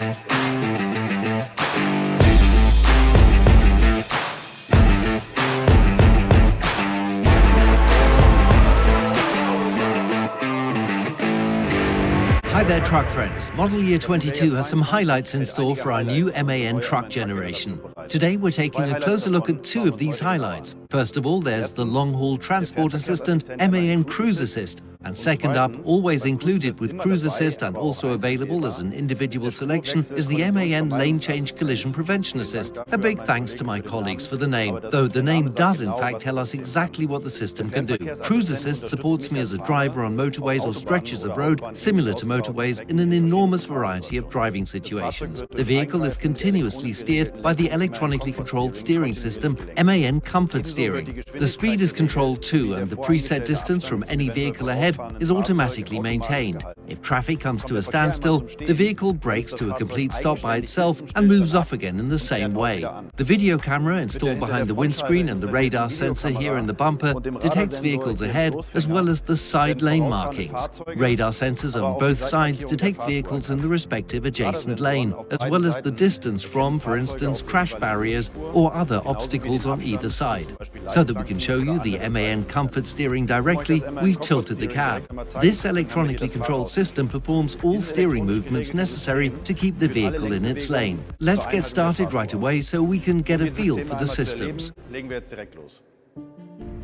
Hi there, truck friends. Model year 22 has some highlights in store for our new MAN truck generation. Today we're taking a closer look at two of these highlights. First of all, there's the long-haul transport assistant MAN CruiseAssist. And second up, always included with CruiseAssist and also available as an individual selection, is the MAN Lane Change Collision Prevention Assist. A big thanks to my colleagues for the name, though the name does in fact tell us exactly what the system can do. CruiseAssist supports me as a driver on motorways or stretches of road similar to motorways in an enormous variety of driving situations. The vehicle is continuously steered by the electronically controlled steering system MAN Comfort Steering. The speed is controlled too, and the preset distance from any vehicle ahead is automatically maintained. If traffic comes to a standstill, the vehicle brakes to a complete stop by itself and moves off again in the same way. The video camera installed behind the windscreen and the radar sensor here in the bumper detects vehicles ahead as well as the side lane markings. Radar sensors on both sides detect vehicles in the respective adjacent lane, as well as the distance from, for instance, crash barriers or other obstacles on either side. So that we can show you the MAN Comfort Steering directly, we've tilted the cab. This electronically controlled system performs all steering movements necessary to keep the vehicle in its lane. Let's get started right away so we can get a feel for the systems.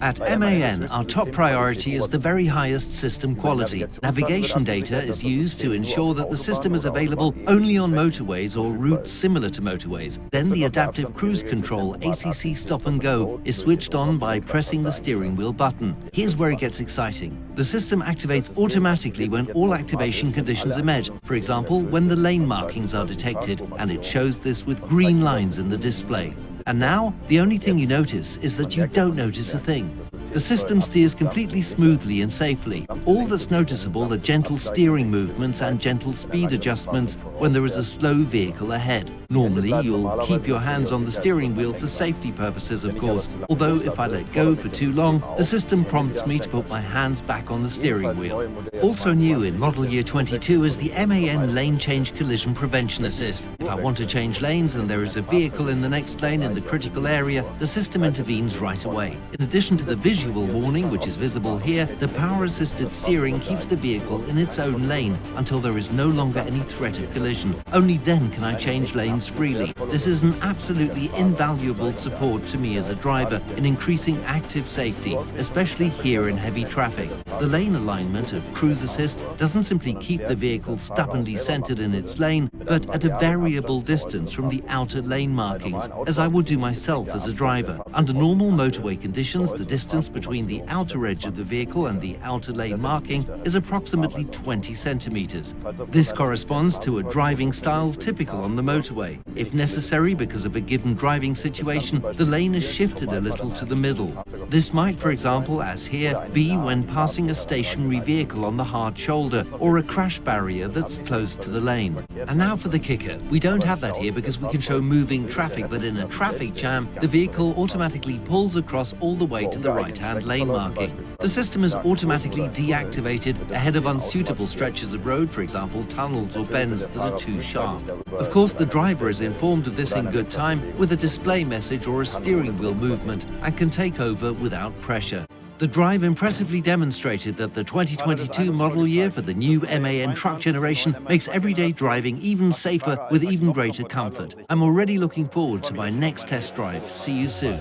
At MAN, our top priority is the very highest system quality. Navigation data is used to ensure that the system is available only on motorways or routes similar to motorways. Then the adaptive cruise control ACC stop and go is switched on by pressing the steering wheel button. Here's where it gets exciting. The system activates automatically when all activation conditions are met, for example, when the lane markings are detected, and it shows this with green lines in the display. And now, the only thing you notice is that you don't notice a thing. The system steers completely smoothly and safely. All that's noticeable are gentle steering movements and gentle speed adjustments when there is a slow vehicle ahead. Normally, you'll keep your hands on the steering wheel for safety purposes, of course, although if I let go for too long, the system prompts me to put my hands back on the steering wheel. Also new in model year 22 is the MAN Lane Change Collision Prevention Assist. If I want to change lanes and there is a vehicle in the next lane in the critical area, the system intervenes right away. In addition to the visual warning, which is visible here, the power-assisted steering keeps the vehicle in its own lane until there is no longer any threat of collision. Only then can I change lanes freely. This is an absolutely invaluable support to me as a driver in increasing active safety, especially here in heavy traffic. The lane alignment of CruiseAssist doesn't simply keep the vehicle stubbornly centered in its lane, but at a variable distance from the outer lane markings, as I would do myself as a driver. Under normal motorway conditions, the distance between the outer edge of the vehicle and the outer lane marking is approximately 20 centimeters. This corresponds to a driving style typical on the motorway. If necessary, because of a given driving situation, the lane is shifted a little to the middle. This might, for example, as here, be when passing a stationary vehicle on the hard shoulder or a crash barrier that's close to the lane. And now for the kicker. We don't have that here because we can show moving traffic, but in a traffic jam, the vehicle automatically pulls across all the way to the right-hand lane marking. The system is automatically deactivated ahead of unsuitable stretches of road, for example, tunnels or bends that are too sharp. Of course, the driver is informed of this in good time with a display message or a steering wheel movement and can take over without pressure. The drive impressively demonstrated that the 2022 model year for the new MAN truck generation makes everyday driving even safer with even greater comfort. I'm already looking forward to my next test drive. See you soon.